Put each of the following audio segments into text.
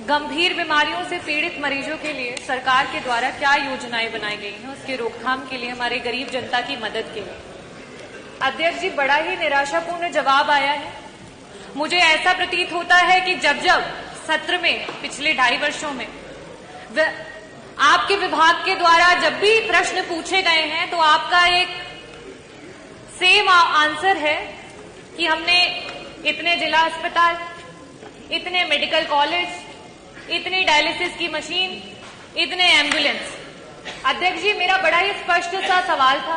गंभीर बीमारियों से पीड़ित मरीजों के लिए सरकार के द्वारा क्या योजनाएं बनाई गई हैं, उसके रोकथाम के लिए, हमारे गरीब जनता की मदद के लिए। अध्यक्ष जी, बड़ा ही निराशापूर्ण जवाब आया है। मुझे ऐसा प्रतीत होता है कि जब जब सत्र में पिछले 2.5 वर्षों में आपके विभाग के द्वारा जब भी प्रश्न पूछे गए हैं तो आपका एक सेम आंसर है कि हमने इतने जिला अस्पताल, इतने मेडिकल कॉलेज, इतनी डायलिसिस की मशीन, इतने एम्बुलेंस। अध्यक्ष जी, मेरा बड़ा ही स्पष्ट सा सवाल था,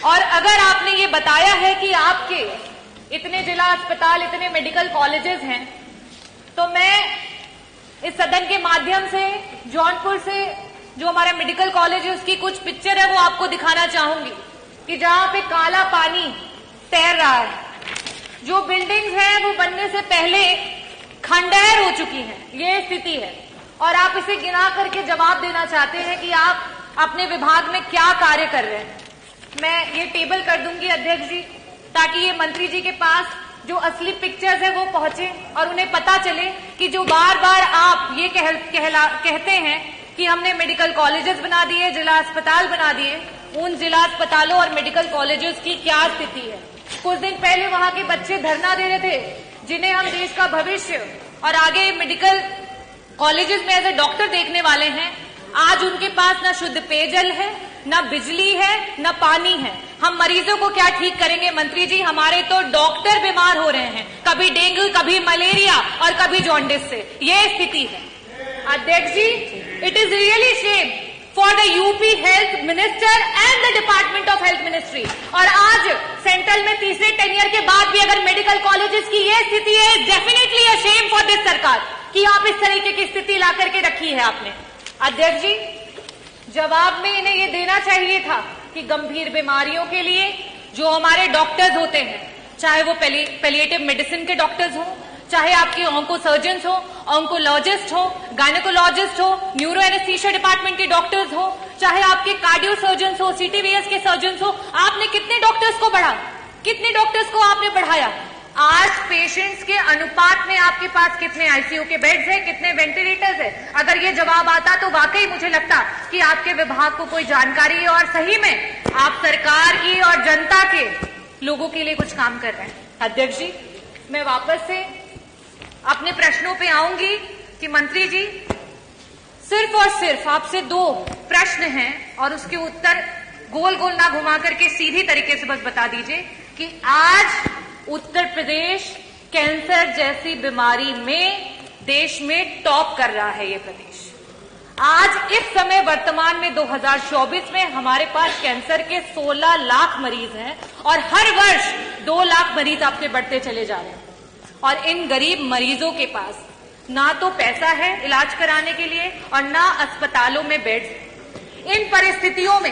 और अगर आपने ये बताया है कि आपके इतने जिला अस्पताल, इतने मेडिकल कॉलेजेस हैं, तो मैं इस सदन के माध्यम से जौनपुर से जो हमारा मेडिकल कॉलेज है उसकी कुछ पिक्चर है वो आपको दिखाना चाहूंगी कि जहां पे काला पानी तैर रहा है, जो बिल्डिंग्स हैं वो बनने से पहले खंडहर हो चुकी हैं, ये स्थिति है। और आप इसे गिना करके जवाब देना चाहते हैं कि आप अपने विभाग में क्या कार्य कर रहे हैं। मैं ये टेबल कर दूंगी अध्यक्ष जी, ताकि ये मंत्री जी के पास जो असली पिक्चर्स है वो पहुंचे और उन्हें पता चले कि जो बार बार आप ये कहते हैं कि हमने मेडिकल कॉलेजेस बना दिए, जिला अस्पताल बना दिए, उन जिला अस्पतालों और मेडिकल कॉलेजेस की क्या स्थिति है। कुछ दिन पहले वहां के बच्चे धरना दे रहे थे, जिन्हें हम देश का भविष्य और आगे मेडिकल कॉलेजेस में एज ए डॉक्टर देखने वाले हैं। आज उनके पास न शुद्ध पेयजल है, न बिजली है, न पानी है। हम मरीजों को क्या ठीक करेंगे मंत्री जी? हमारे तो डॉक्टर बीमार हो रहे हैं, कभी डेंगू, कभी मलेरिया और कभी जॉन्डिस से। ये स्थिति है अध्यक्ष जी। It is really shame for the UP health minister and the department of health ministry. और आज सेंट्रल में तीसरे टेन्योर के बाद भी अगर मेडिकल कॉलेजेस की ये स्थिति है, definitely a shame for this सरकार कि आप इस तरीके की स्थिति ला करके रखी है आपने। अध्यक्ष जी, जवाब में इन्हें ये देना चाहिए था कि गंभीर बीमारियों के लिए जो हमारे डॉक्टर्स होते हैं, चाहे वो पैलिएटिव मेडिसिन के डॉक्टर्स हो, चाहे आपके ऑन्को सर्जन्स हो, ऑन्कोलॉजिस्ट हो, गायनेकोलॉजिस्ट हो, न्यूरो एनेस्थीसिया डिपार्टमेंट के डॉक्टर्स हो, चाहे आपके कार्डियो सर्जन्स हो, सीटीवीएस के सर्जन्स हो, आपने कितने डॉक्टर्स को बढ़ा, कितने डॉक्टर्स को आपने बढ़ाया? आज पेशेंट्स के अनुपात में आपके पास कितने आईसीयू के बेड्स हैं, कितने वेंटिलेटर्स हैं? अगर ये जवाब आता तो वाकई मुझे लगता कि आपके विभाग को कोई जानकारी है और सही में आप सरकार की और जनता के लोगों के लिए कुछ काम कर रहे हैं। अध्यक्ष जी, मैं वापस से अपने प्रश्नों पे आऊंगी कि मंत्री जी, सिर्फ और सिर्फ आपसे 2 प्रश्न हैं और उसके उत्तर गोल गोल ना घुमा करके सीधी तरीके से बस बता दीजिए कि आज उत्तर प्रदेश कैंसर जैसी बीमारी में देश में टॉप कर रहा है। ये प्रदेश आज इस समय वर्तमान में 2024 में हमारे पास कैंसर के 16 लाख मरीज हैं और हर वर्ष 2 लाख मरीज आपके बढ़ते चले जा रहे हैं। और इन गरीब मरीजों के पास ना तो पैसा है इलाज कराने के लिए और ना अस्पतालों में बेड्स। इन परिस्थितियों में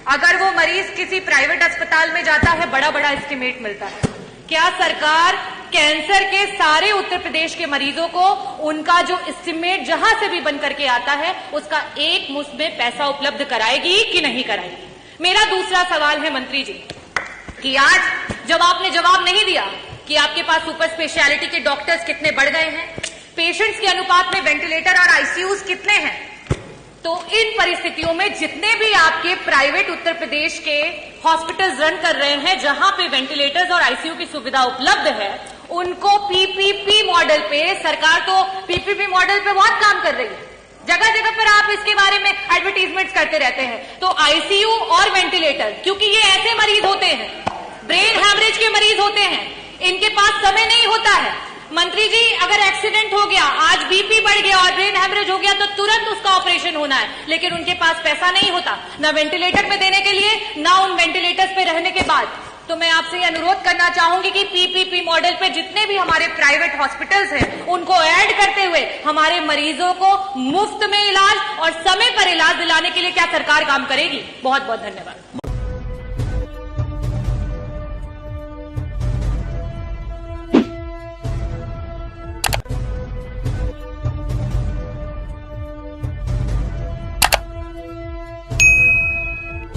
अगर वो मरीज किसी प्राइवेट अस्पताल में जाता है, बड़ा बड़ा एस्टिमेट मिलता है। क्या सरकार कैंसर के सारे उत्तर प्रदेश के मरीजों को उनका जो एस्टिमेट जहां से भी बन करके आता है उसका एक मुश्त में पैसा उपलब्ध कराएगी कि नहीं कराएगी? मेरा दूसरा सवाल है मंत्री जी कि आज जब आपने जवाब नहीं दिया कि आपके पास सुपर स्पेशलिटी के डॉक्टर्स कितने बढ़ गए हैं, पेशेंट्स के अनुपात में वेंटिलेटर और आईसीयूज कितने हैं, तो इन परिस्थितियों में जितने भी आपके प्राइवेट उत्तर प्रदेश के हॉस्पिटल्स रन कर रहे हैं जहां पे वेंटिलेटर्स और आईसीयू की सुविधा उपलब्ध है, उनको पीपीपी मॉडल पे, सरकार तो पीपीपी मॉडल पे बहुत काम कर रही है, जगह जगह पर आप इसके बारे में एडवर्टीजमेंट्स करते रहते हैं। तो आईसीयू और वेंटिलेटर, क्योंकि ये ऐसे मरीज होते हैं, ब्रेन हैमरेज के मरीज होते हैं, इनके पास समय नहीं होता है। मंत्री जी, अगर एक्सीडेंट हो गया, आज बीपी बढ़ गया और ब्रेन हैमरेज हो गया तो तुरंत उसका ऑपरेशन होना है, लेकिन उनके पास पैसा नहीं होता ना वेंटिलेटर में देने के लिए, ना उन वेंटिलेटर्स पे रहने के बाद। तो मैं आपसे अनुरोध करना चाहूंगी कि पीपीपी मॉडल पे जितने भी हमारे प्राइवेट हॉस्पिटल्स हैं उनको ऐड करते हुए हमारे मरीजों को मुफ्त में इलाज और समय पर इलाज दिलाने के लिए क्या सरकार काम करेगी? बहुत बहुत धन्यवाद।